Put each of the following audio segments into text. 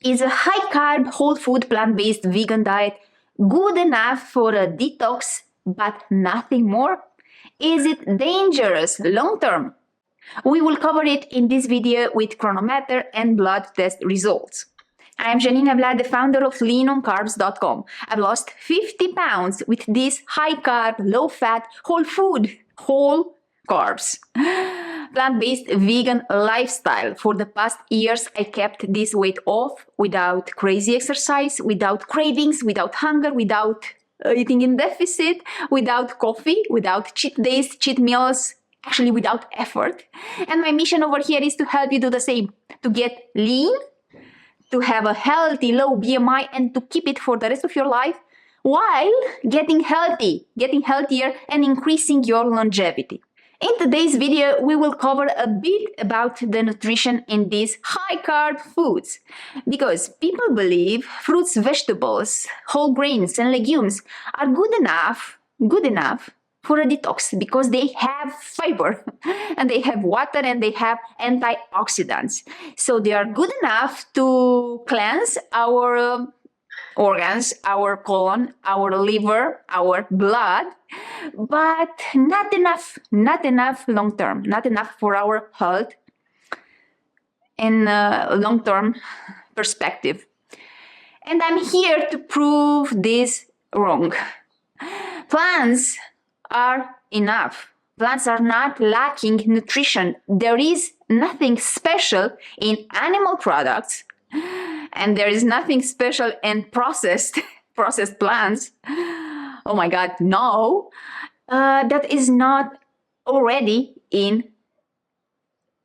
Is a high-carb, whole-food, plant-based vegan diet good enough for a detox but nothing more? Is it dangerous long-term? We will cover it in this video with Cronometer and blood test results. I'm Janina Vlad, the founder of leanoncarbs.com. I've lost 50 pounds with this high-carb, low-fat, whole carbs, plant-based vegan lifestyle. For the past years, I kept this weight off without crazy exercise, without cravings, without hunger, without eating in deficit, without coffee, without cheat days, cheat meals, actually without effort. And my mission over here is to help you do the same, to get lean, to have a healthy low BMI and to keep it for the rest of your life while getting healthier and increasing your longevity. In today's video, we will cover a bit about the nutrition in these high-carb foods because people believe fruits, vegetables, whole grains and legumes are good enough for a detox because they have fiber and they have water and they have antioxidants. So they are good enough to cleanse our organs, our colon, our liver, our blood, but not enough long term, not enough for our health in a long-term perspective. And I'm here to prove this wrong. Plants are enough. Plants are not lacking nutrition. There is nothing special in animal products, and there is nothing special in processed plants. Oh my God, no. That is not already in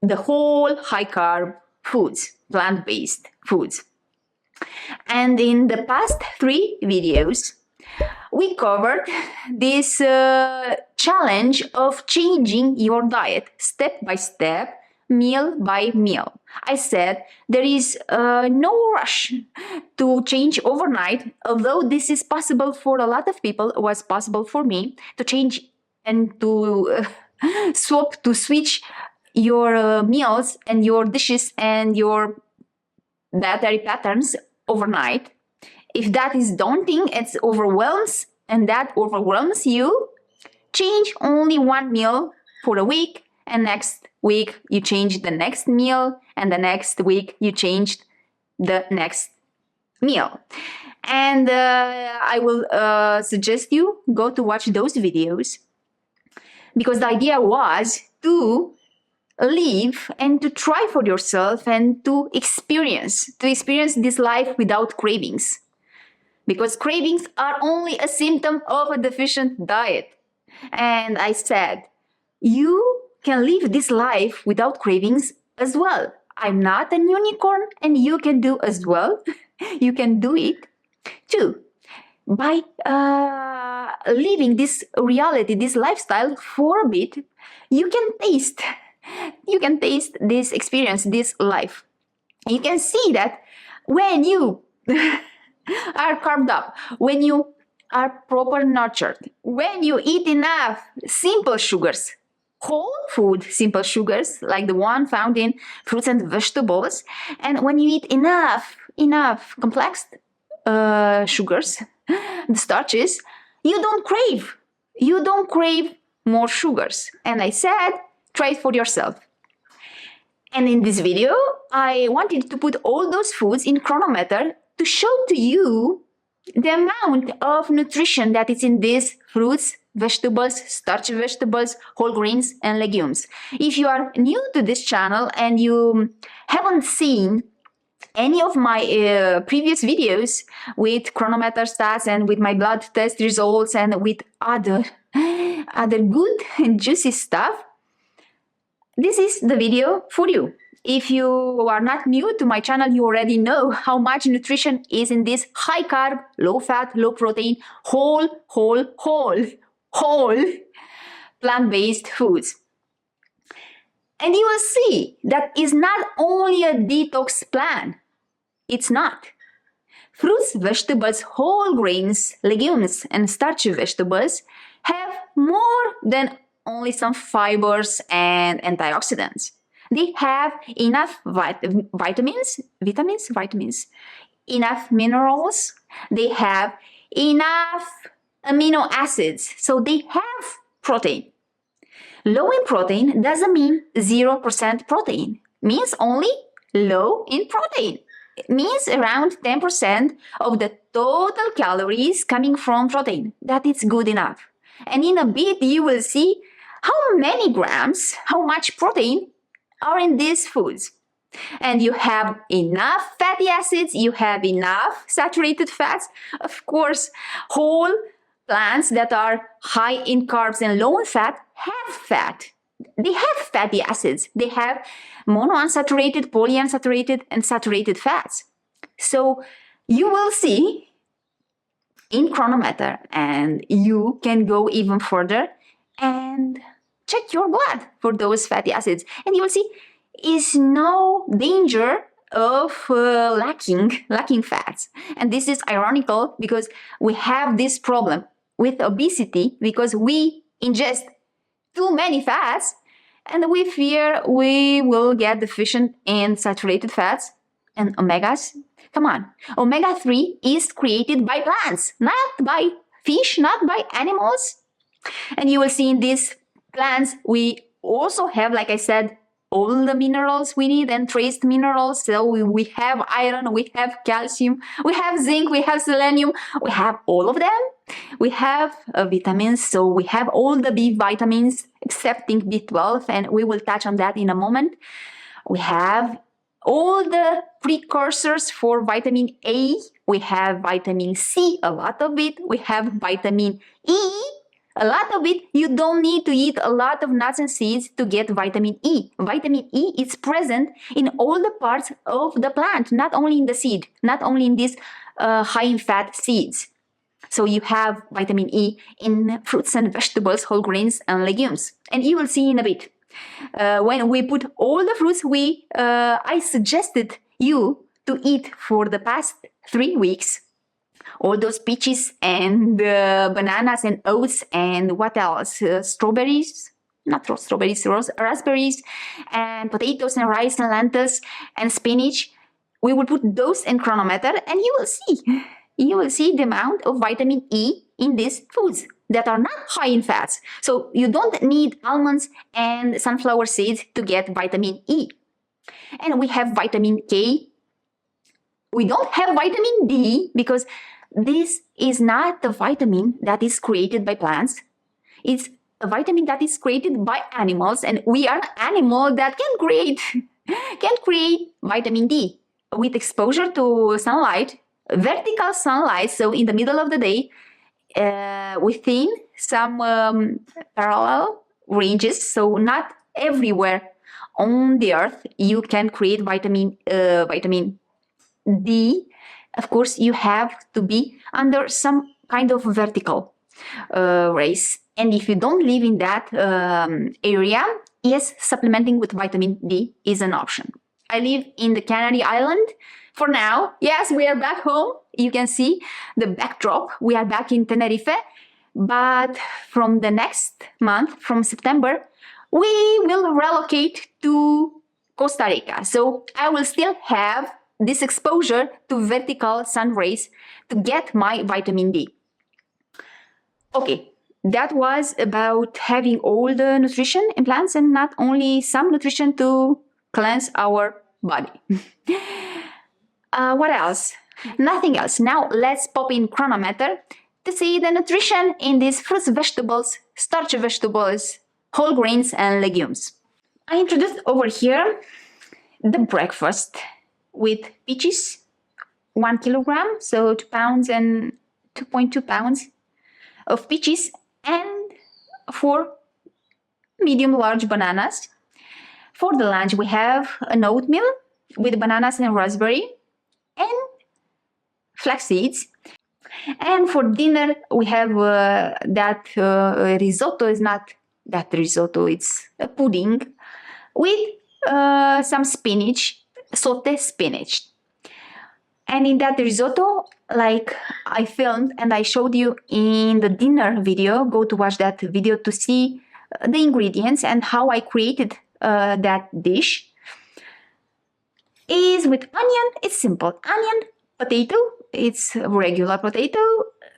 the whole high-carb foods, plant-based foods. And in the past 3 videos, we covered this challenge of changing your diet step by step, meal by meal. I said there is no rush to change overnight, although this is possible for a lot of people. It was possible for me to change and to switch your meals and your dishes and your dietary patterns overnight. If that is daunting, it overwhelms you, change only one meal for a week, and next week you change the next meal, and the next week you change the next meal. And I will suggest you go to watch those videos because the idea was to live and to try for yourself and to experience this life without cravings. Because cravings are only a symptom of a deficient diet. And I said, you can live this life without cravings as well. I'm not a unicorn and you can do as well. You can do it too. By living this reality, this lifestyle for a bit, you can taste this experience, this life. You can see that when you are carved up, when you are proper nurtured, when you eat enough simple sugars, whole food simple sugars like the one found in fruits and vegetables, and when you eat enough complex sugars, the starches, you don't crave more sugars. And I said, try it for yourself. And in this video, I wanted to put all those foods in Cronometer to show to you the amount of nutrition that is in these fruits, vegetables, starchy vegetables, whole grains, and legumes. If you are new to this channel and you haven't seen any of my previous videos with Cronometer stats and with my blood test results and with other good and juicy stuff, this is the video for you. If you are not new to my channel, you already know how much nutrition is in this high carb, low fat, low protein, whole plant-based foods. And you will see that is not only a detox plan. It's not. Fruits, vegetables, whole grains, legumes, and starchy vegetables have more than only some fibers and antioxidants. They have enough vitamins, enough minerals. They have enough amino acids. So they have protein. Low in protein doesn't mean 0% protein. Means only low in protein. It means around 10% of the total calories coming from protein. That is good enough. And in a bit, you will see how many grams, how much protein are in these foods. And you have enough fatty acids, you have enough saturated fats. Of course, whole plants that are high in carbs and low in fat have fat. They have fatty acids. They have monounsaturated, polyunsaturated, and saturated fats. So you will see in Cronometer, and you can go even further and check your blood for those fatty acids, and you will see is no danger of lacking fats. And this is ironical because we have this problem with obesity because we ingest too many fats and we fear we will get deficient in saturated fats and omegas. Come on, omega-3 is created by plants, not by fish, not by animals. And you will see in these plants we also have, like I said, all the minerals we need and trace minerals. So we have iron, we have calcium, we have zinc, we have selenium, we have all of them. We have vitamins, so we have all the B vitamins excepting B12, and we will touch on that in a moment. We have all the precursors for vitamin A. We have vitamin C, a lot of it. We have vitamin E, a lot of it. You don't need to eat a lot of nuts and seeds to get vitamin E. Vitamin E is present in all the parts of the plant, not only in the seed, not only in these high in fat seeds. So you have vitamin E in fruits and vegetables, whole grains and legumes. And you will see in a bit. When we put all the fruits I suggested you to eat for the past 3 weeks, all those peaches and bananas and oats and what else? Strawberries, not strawberries, raspberries and potatoes and rice and lentils and spinach. We will put those in Cronometer and you will see. You will see the amount of vitamin E in these foods that are not high in fats. So you don't need almonds and sunflower seeds to get vitamin E. And we have vitamin K. We don't have vitamin D because this is not the vitamin that is created by plants. It's a vitamin that is created by animals, and we are an animal that can create vitamin D with exposure to sunlight, vertical sunlight, so in the middle of the day, within some parallel ranges, so not everywhere on the earth you can create vitamin D. Of course, you have to be under some kind of vertical rays. And if you don't live in that area, yes, supplementing with vitamin D is an option. I live in the Canary Island for now. Yes, we are back home. You can see the backdrop. We are back in Tenerife. But from the next month, from September, we will relocate to Costa Rica. So I will still have this exposure to vertical sun rays to get my vitamin D. Okay, that was about having all the nutrition in plants and not only some nutrition to cleanse our body. What else? Nothing else. Now let's pop in Cronometer to see the nutrition in these fruits, vegetables, starchy vegetables, whole grains and legumes. I introduced over here the breakfast with peaches, 1 kilogram, so 2 pounds and 2.2 pounds of peaches, and 4 medium-large bananas. For the lunch, we have an oatmeal with bananas and raspberry and flax seeds. And for dinner, we have that risotto. Is not that risotto, it's a pudding with some spinach, sauté spinach. And in that risotto, like I filmed and I showed you in the dinner video, go to watch that video to see the ingredients and how I created that dish is with onion. It's simple. Onion, potato, it's regular potato,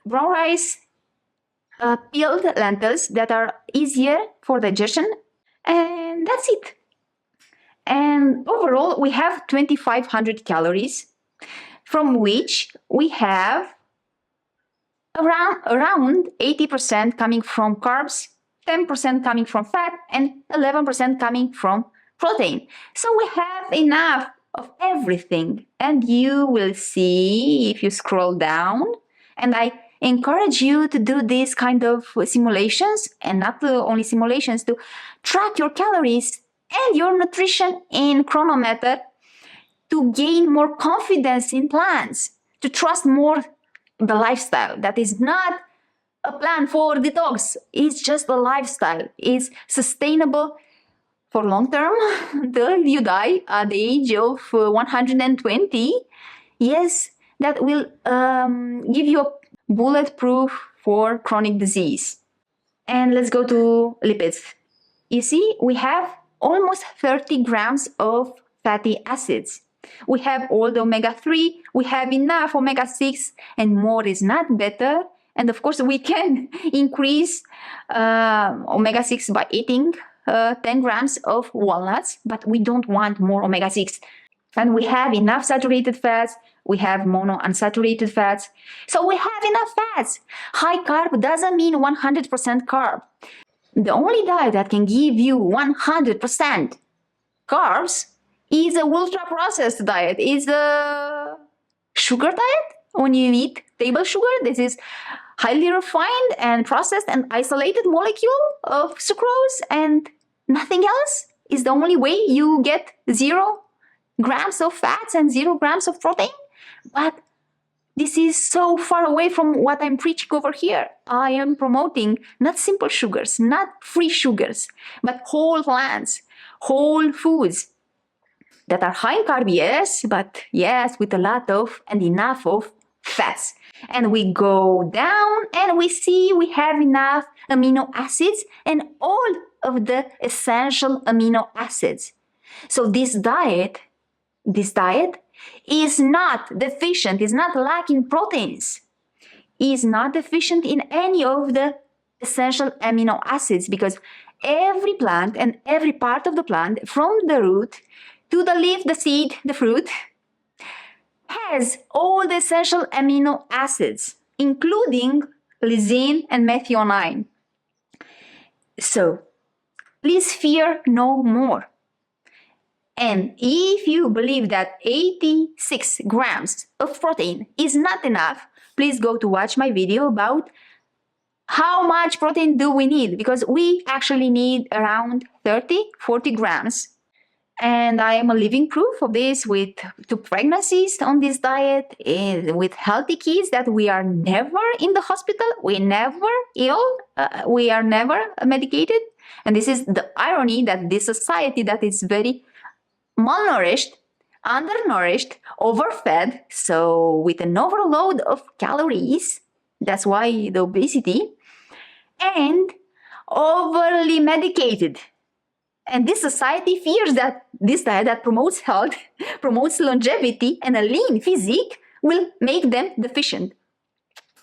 brown rice, peeled lentils that are easier for digestion, and that's it. And overall, we have 2,500 calories, from which we have around 80% coming from carbs, 10% coming from fat, and 11% coming from protein. So we have enough of everything. And you will see if you scroll down, and I encourage you to do this kind of simulations, and not only simulations, to track your calories and your nutrition in Cronometer, to gain more confidence in plans, to trust more the lifestyle that is not a plan for detox. It's just a lifestyle. It's sustainable for long term until you die at the age of 120. Yes, that will give you a bulletproof for chronic disease. And let's go to lipids. You see, we have almost 30 grams of fatty acids. We have all the omega-3, we have enough omega-6, and more is not better. And of course, we can increase omega-6 by eating 10 grams of walnuts, but we don't want more omega-6. And we have enough saturated fats, we have monounsaturated fats. So we have enough fats. High carb doesn't mean 100% carb. The only diet that can give you 100% carbs is a ultra-processed diet, is a sugar diet. When you eat table sugar, this is highly refined and processed and isolated molecule of sucrose, and nothing else. Is the only way you get 0 grams of fats and 0 grams of protein. But this is so far away from what I'm preaching over here. I am promoting not simple sugars, not free sugars, but whole plants, whole foods that are high in carb, yes, but yes, with a lot of and enough of fats. And we go down and we see we have enough amino acids and all of the essential amino acids. So this diet is not deficient, is not lacking proteins, is not deficient in any of the essential amino acids, because every plant and every part of the plant, from the root to the leaf, the seed, the fruit, has all the essential amino acids, including lysine and methionine. So please fear no more. And if you believe that 86 grams of protein is not enough, please go to watch my video about how much protein do we need, because we actually need around 30-40 grams. And I am a living proof of this with 2 pregnancies on this diet, with healthy kids, that we are never in the hospital, we never ill, we are never medicated. And this is the irony, that this society that is very malnourished, undernourished, overfed, so with an overload of calories, that's why the obesity, and overly medicated. And this society fears that this diet that promotes health, promotes longevity and a lean physique, will make them deficient.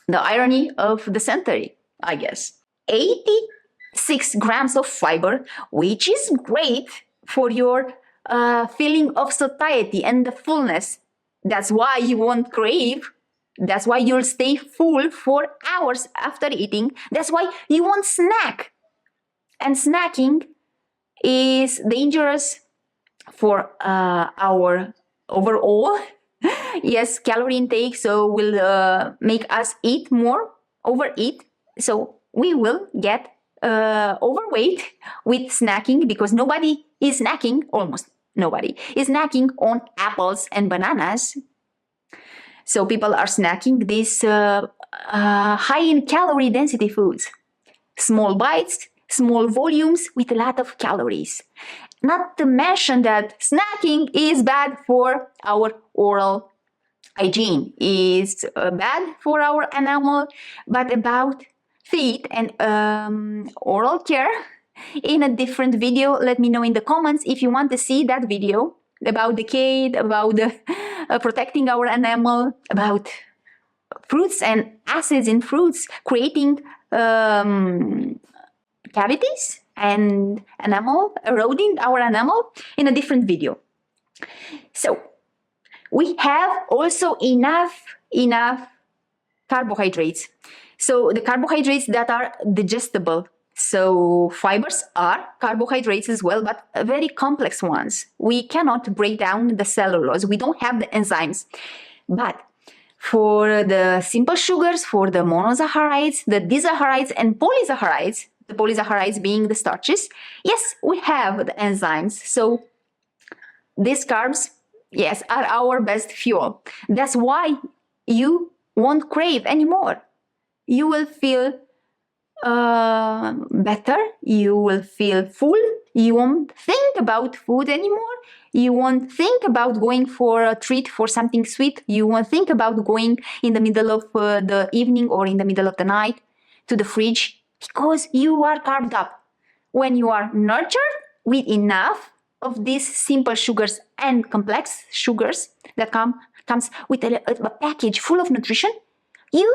The irony of the century, I guess. 86 grams of fiber, which is great for your feeling of satiety and the fullness. That's why you won't crave. That's why you'll stay full for hours after eating. That's why you won't snack. And snacking is dangerous for our overall, yes, calorie intake. So will make us eat more, overeat. So we will get overweight with snacking, because nobody is snacking, almost nobody is snacking on apples and bananas. So people are snacking these high in calorie density foods, small bites, small volumes with a lot of calories. Not to mention that snacking is bad for our oral hygiene, is bad for our enamel. But about feet and oral care, in a different video. Let me know in the comments if you want to see that video about decade, about protecting our enamel, about fruits and acids in fruits, creating cavities and enamel, eroding our enamel in a different video. So we have also enough carbohydrates. So the carbohydrates that are digestible. So fibers are carbohydrates as well, but very complex ones. We cannot break down the cellulose. We don't have the enzymes. But for the simple sugars, for the monosaccharides, the disaccharides, and polysaccharides, the polysaccharides being the starches, yes, we have the enzymes. So these carbs, yes, are our best fuel. That's why you won't crave anymore. You will feel better, you will feel full, you won't think about food anymore, you won't think about going for a treat for something sweet, you won't think about going in the middle of the evening or in the middle of the night to the fridge, because you are carved up. When you are nurtured with enough of these simple sugars and complex sugars that comes with a package full of nutrition, you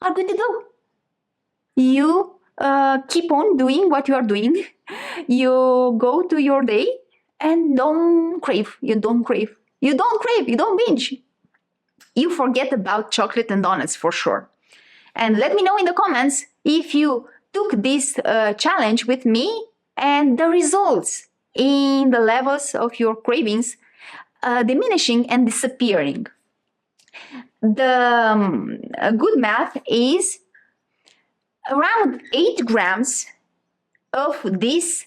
are good to go. You keep on doing what you are doing. You go to your day and don't crave. You don't binge. You forget about chocolate and donuts for sure. And let me know in the comments if you took this challenge with me and the results in the levels of your cravings diminishing and disappearing. The good math is around 8 grams of these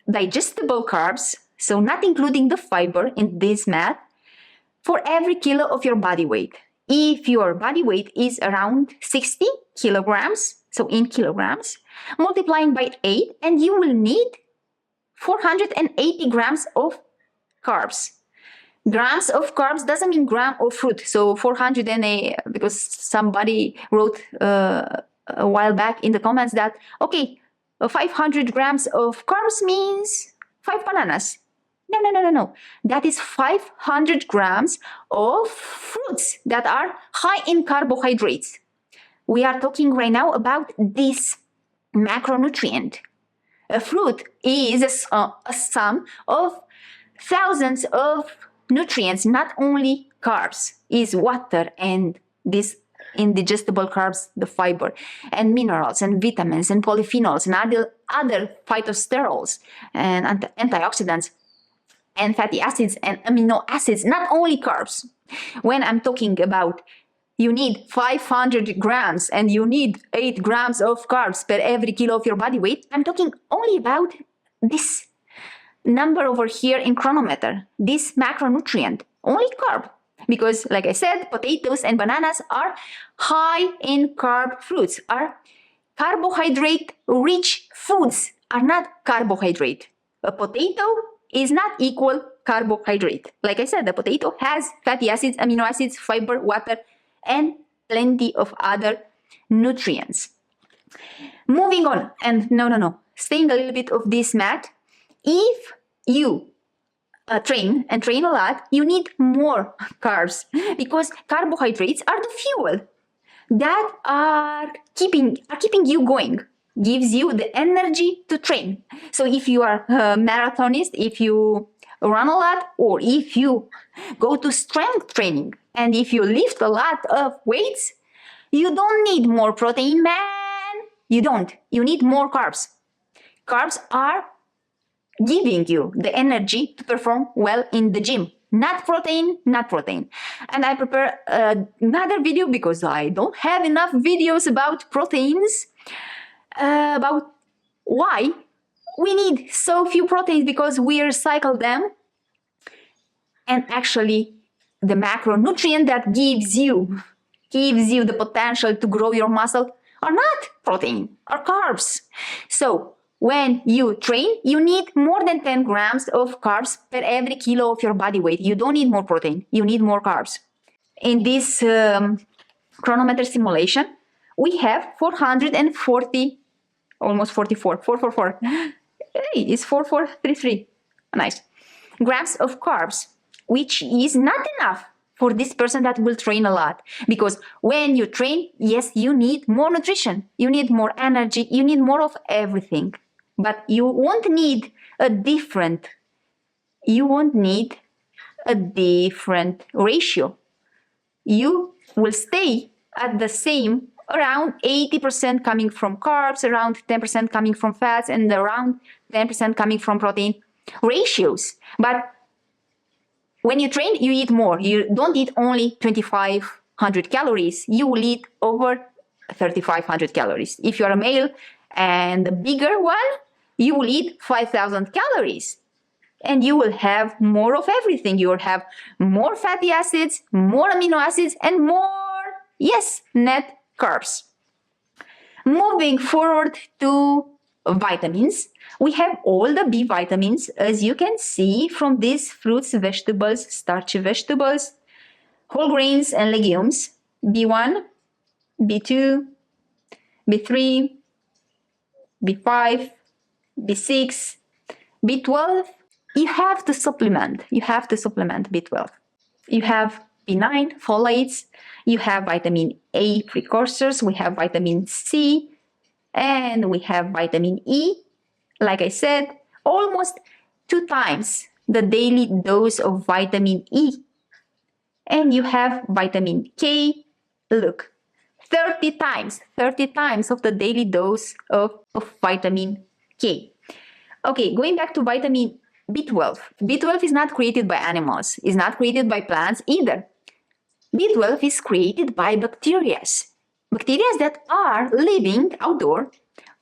digestible carbs, so not including the fiber in this math, for every kilo of your body weight. If your body weight is around 60 kilograms, so in kilograms, multiplying by 8, and you will need 480 grams of carbs. Grams of carbs doesn't mean gram of fruit. So 408, because somebody wrote a while back in the comments that, okay, 500 grams of carbs means 5 bananas. No. That is 500 grams of fruits that are high in carbohydrates. We are talking right now about this macronutrient. A fruit is a sum of thousands of nutrients, not only carbs, is water and this indigestible carbs, the fiber, and minerals and vitamins and polyphenols and other phytosterols and antioxidants and fatty acids and amino acids, not only carbs. When I'm talking about you need 500 grams and you need 8 grams of carbs per every kilo of your body weight, I'm talking only about this number over here in Cronometer, this macronutrient, only carb. Because, like I said, potatoes and bananas are high in carb fruits, are carbohydrate-rich foods, are not carbohydrate. A potato is not equal carbohydrate. Like I said, the potato has fatty acids, amino acids, fiber, water, and plenty of other nutrients. Moving on, and no, staying a little bit of this math, if you train a lot, you need more carbs because carbohydrates are the fuel that are keeping you going, gives you the energy to train. So if you are a marathonist, if you run a lot, or if you go to strength training, and if you lift a lot of weights, you don't need more protein, man. You don't. You need more carbs. Carbs are giving you the energy to perform well in the gym. Not protein. And I prepare another video because I don't have enough videos about proteins, about why we need so few proteins, because we recycle them. And actually, the macronutrient that gives you the potential to grow your muscle are not protein, are carbs. So when you train, you need more than 10 grams of carbs per every kilo of your body weight. You don't need more protein, you need more carbs. In this Cronometer simulation, we have 440 almost 44, 444. Hey, it's 4433. Nice. Grams of carbs, which is not enough for this person that will train a lot. Because when you train, yes, you need more nutrition, you need more energy, you need more of everything. But you won't need a different ratio. You will stay at the same, around 80% coming from carbs, around 10% coming from fats, and around 10% coming from protein ratios. But when you train, you eat more. You don't eat only 2,500 calories. You will eat over 3,500 calories. If you're a male and the bigger one, you will eat 5,000 calories. And you will have more of everything. You will have more fatty acids, more amino acids, and more, yes, net carbs. Moving forward to vitamins, we have all the B vitamins, as you can see from these fruits, vegetables, starchy vegetables, whole grains, and legumes. B1, B2, B3, B5, B6, B12. You have to supplement B12. You have B9, folates. You have vitamin A precursors. We have vitamin C. And we have vitamin E. Like I said, almost 2 times the daily dose of vitamin E. And you have vitamin K. Look, 30 times of the daily dose of vitamin K. Okay, going back to vitamin B12. B12 is not created by animals. It's not created by plants either. B12 is created by bacteria. Bacteria that are living outdoor,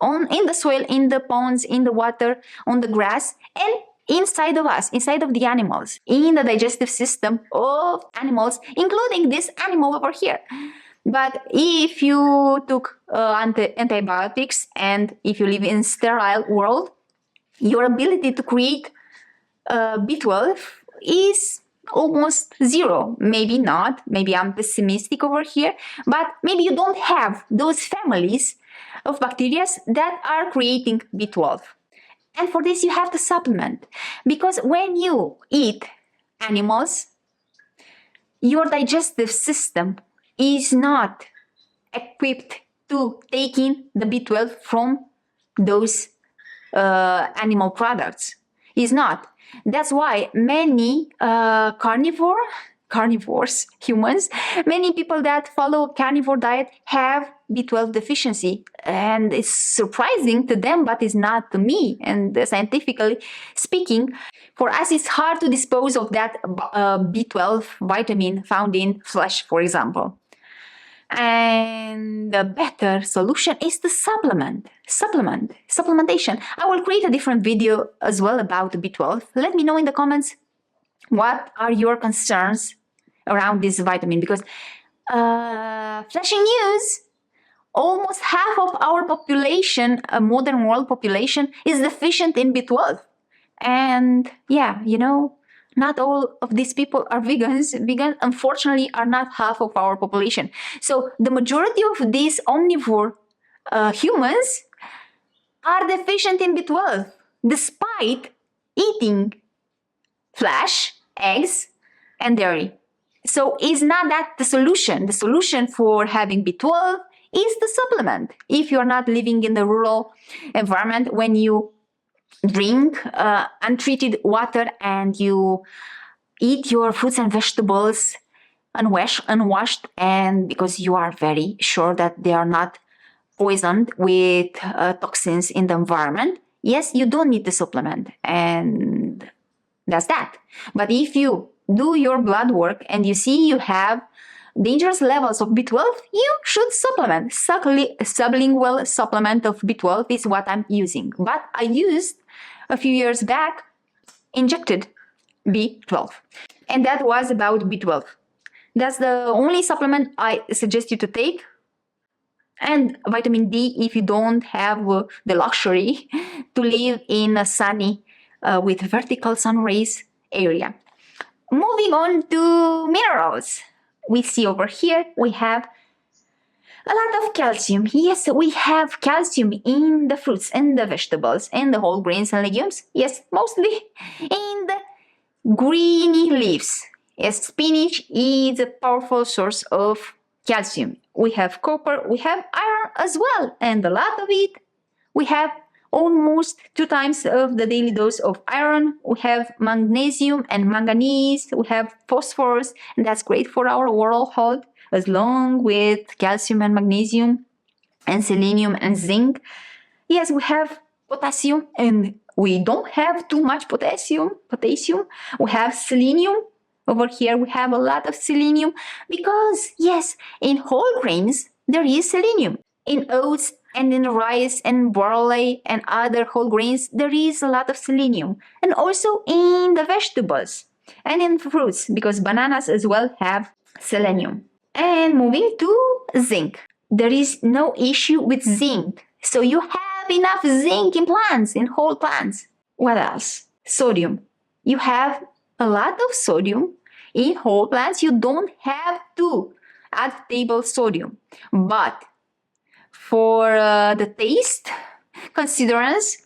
in the soil, in the ponds, in the water, on the grass, and inside of us, inside of the animals, in the digestive system of animals, including this animal over here. But if you took antibiotics and if you live in sterile world, your ability to create B12 is almost zero. Maybe not. Maybe I'm pessimistic over here. But maybe you don't have those families of bacteria that are creating B12. And for this, you have to supplement. Because when you eat animals, your digestive system is not equipped to take in the B12 from those animal products. Is not. That's why many carnivores, humans, many people that follow carnivore diet have B12 deficiency. And it's surprising to them, but it's not to me. And scientifically speaking, for us, it's hard to dispose of that B12 vitamin found in flesh, for example. And the better solution is to supplementation. I will create a different video as well about B12. Let me know in the comments what are your concerns around this vitamin, because flashing news, almost half of our population, modern world population, is deficient in B12. And yeah, not all of these people are vegans. Vegans, unfortunately, are not half of our population. So the majority of these omnivore humans are deficient in B12, despite eating flesh, eggs, and dairy. So is not that the solution? The solution for having B12 is to supplement. If you're not living in the rural environment, when you drink untreated water and you eat your fruits and vegetables unwashed, and because you are very sure that they are not poisoned with toxins in the environment, yes, you don't need to supplement, and that's that. But if you do your blood work and you see you have dangerous levels of B12, you should supplement. Sublingual supplement of B12 is what I'm using. But I used a few years back injected B12. And that was about B12. That's the only supplement I suggest you to take. And vitamin D if you don't have the luxury to live in a sunny with vertical sun rays area. Moving on to minerals. We see over here we have A lot of calcium. Yes, we have calcium in the fruits and the vegetables and the whole grains and legumes. Yes, mostly in the greeny leaves. Yes, spinach is a powerful source of calcium. We have copper, we have iron as well, and a lot of it. We have almost 2 times of the daily dose of iron. We have magnesium and manganese. We have phosphorus, and that's great for our oral health, along with calcium and magnesium and selenium and zinc. Yes, we have potassium, and we don't have too much potassium. We have selenium. Over here we have a lot of selenium because, yes, in whole grains there is selenium. In oats and in rice and barley and other whole grains there is a lot of selenium. And also in the vegetables and in fruits, because bananas as well have selenium. And moving to zinc. There is no issue with zinc. So you have enough zinc in plants, in whole plants. What else? Sodium. You have a lot of sodium in whole plants. You don't have to add table sodium. But for the taste considerance,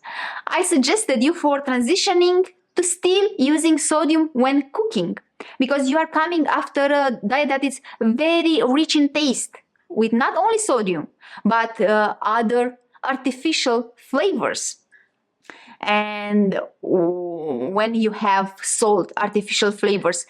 I suggested you for transitioning to still using sodium when cooking, because you are coming after a diet that is very rich in taste with not only sodium but other artificial flavors. And when you have salt, artificial flavors,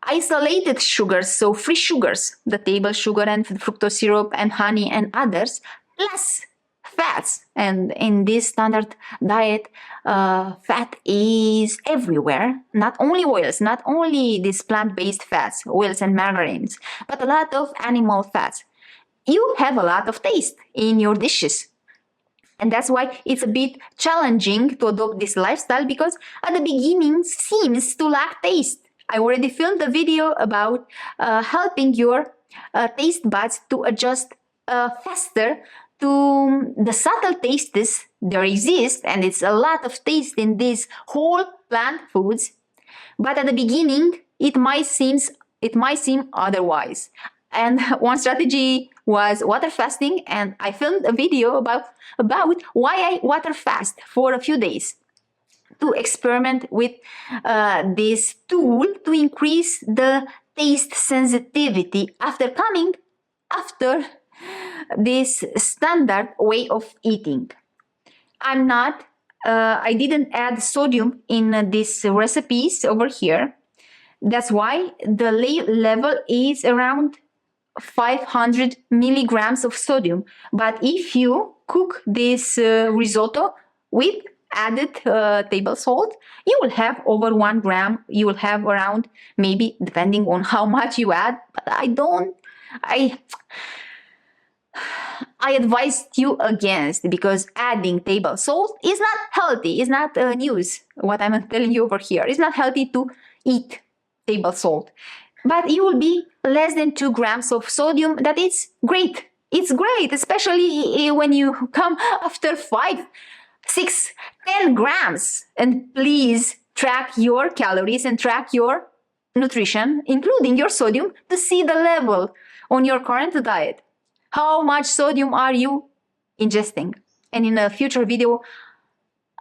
isolated sugars, so free sugars, the table sugar and fructose syrup and honey and others, plus fats. And in this standard diet, fat is everywhere. Not only oils, not only these plant-based fats, oils and margarines, but a lot of animal fats. You have a lot of taste in your dishes. And that's why it's a bit challenging to adopt this lifestyle, because at the beginning seems to lack taste. I already filmed a video about helping your taste buds to adjust faster to the subtle tastes there exist, and it's a lot of taste in these whole plant foods. But at the beginning, it might seem otherwise. And one strategy was water fasting, and I filmed a video about why I water fast for a few days to experiment with this tool to increase the taste sensitivity after this standard way of eating. I didn't add sodium in these recipes over here. That's why the level is around 500 milligrams of sodium. But if you cook this risotto with added table salt, you will have over 1 gram. You will have around, maybe depending on how much you add. But I advised you against, because adding table salt is not healthy. It's not news. What I'm telling you over here, it's not healthy to eat table salt. But you will be less than 2 grams of sodium. That is great. It's great, especially when you come after 5, 6, 10 grams. And please track your calories and track your nutrition, including your sodium, to see the level on your current diet. How much sodium are you ingesting? And in a future video,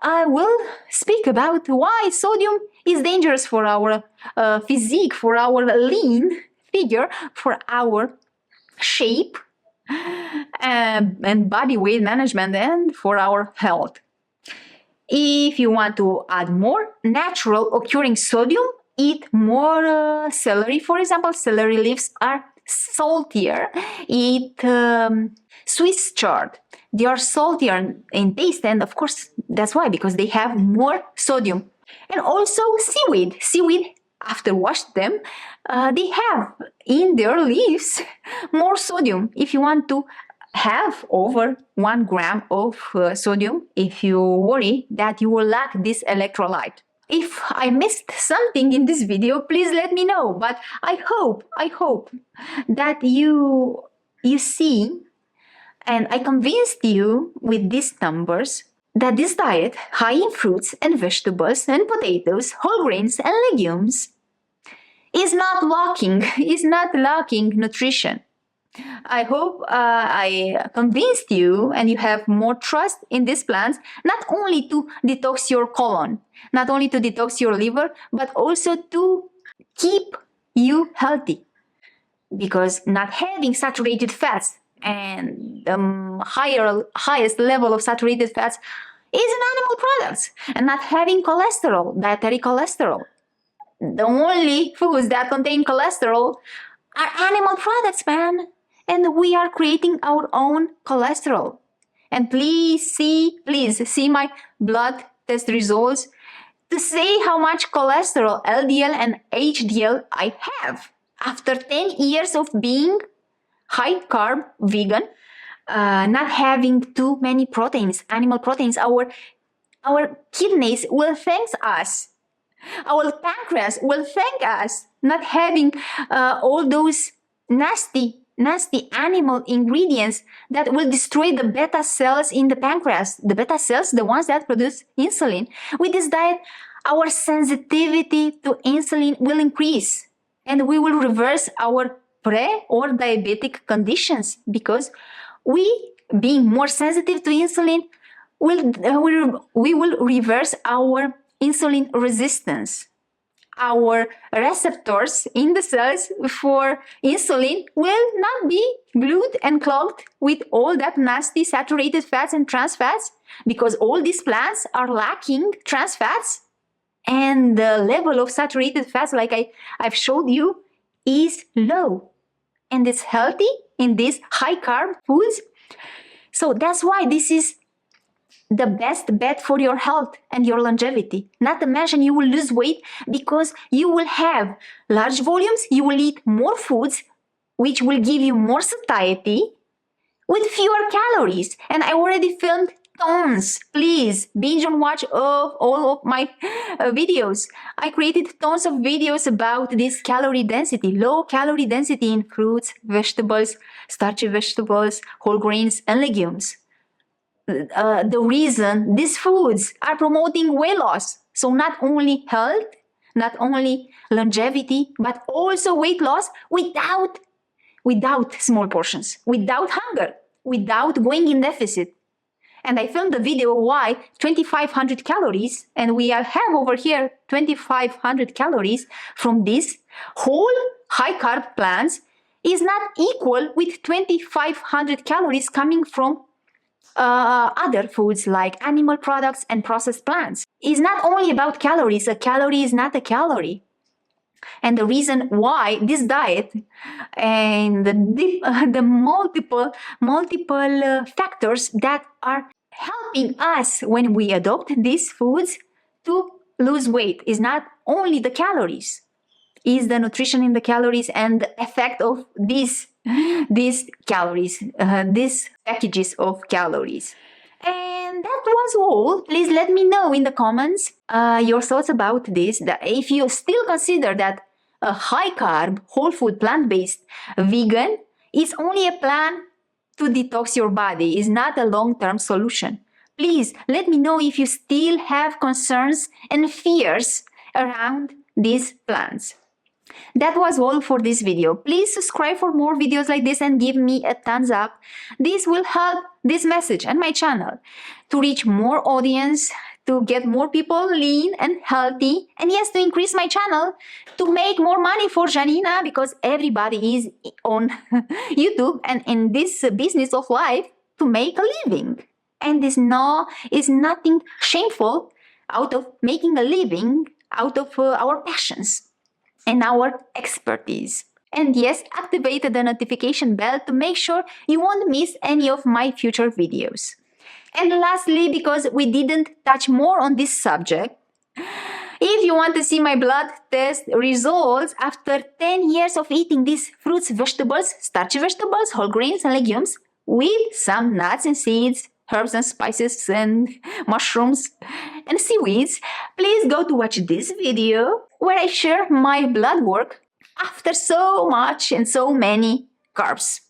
I will speak about why sodium is dangerous for our physique, for our lean figure, for our shape and body weight management, and for our health. If you want to add more natural occurring sodium, eat more celery. For example, celery leaves are saltier. Eat Swiss chard. They are saltier in taste, and of course that's why, because they have more sodium. And also seaweed. Seaweed, after wash them, they have in their leaves more sodium. If you want to have over 1 gram of sodium, if you worry that you will lack this electrolyte. If I missed something in this video, please let me know. But I hope that you see, and I convinced you with these numbers, that this diet, high in fruits and vegetables and potatoes, whole grains and legumes, is not lacking nutrition. I hope I convinced you and you have more trust in these plants, not only to detox your colon, not only to detox your liver, but also to keep you healthy. Because not having saturated fats and the highest level of saturated fats is in animal products, and not having cholesterol, dietary cholesterol. The only foods that contain cholesterol are animal products, man. And we are creating our own cholesterol. And please see my blood test results to say how much cholesterol, LDL and HDL I have after 10 years of being high carb vegan, not having too many proteins, animal proteins. Our kidneys will thank us. Our pancreas will thank us, not having all those nasty animal ingredients that will destroy the beta cells in the pancreas. The beta cells, the ones that produce insulin. With this diet, our sensitivity to insulin will increase, and we will reverse our pre or diabetic conditions, because we, being more sensitive to insulin, we will reverse our insulin resistance. Our receptors in the cells for insulin will not be glued and clogged with all that nasty saturated fats and trans fats, because all these plants are lacking trans fats, and the level of saturated fats, like I've showed you, is low, and it's healthy in these high carb foods. So that's why this is the best bet for your health and your longevity. Not to mention, you will lose weight because you will have large volumes, you will eat more foods, which will give you more satiety with fewer calories. And I already filmed tons. Please binge and watch all of my videos. I created tons of videos about this calorie density, low calorie density in fruits, vegetables, starchy vegetables, whole grains, and legumes. The reason these foods are promoting weight loss. So not only health, not only longevity, but also weight loss without small portions, without hunger, without going in deficit. And I filmed the video why 2,500 calories, and we have over here 2,500 calories from these whole high carb plants is not equal with 2,500 calories coming from other foods like animal products and processed plants. It's not only about calories. A calorie is not a calorie. And the reason why this diet and the multiple factors that are helping us when we adopt these foods to lose weight is not only the calories, is the nutrition in the calories and the effect of these calories, these packages of calories. And that was all. Please let me know in the comments your thoughts about this. That if you still consider that a high carb, whole food, plant-based vegan is only a plan to detox your body, is not a long-term solution. Please let me know if you still have concerns and fears around these plans. That was all for this video. Please subscribe for more videos like this and give me a thumbs up. This will help this message and my channel to reach more audience, to get more people lean and healthy, and yes, to increase my channel to make more money for Janina, because everybody is on YouTube and in this business of life to make a living. And this is nothing shameful out of making a living out of our passions and our expertise. And yes, activate the notification bell to make sure you won't miss any of my future videos. And lastly, because we didn't touch more on this subject, if you want to see my blood test results after 10 years of eating these fruits, vegetables, starchy vegetables, whole grains and legumes with some nuts and seeds, herbs and spices and mushrooms and seaweeds, please go to watch this video where I share my blood work after so much and so many carbs.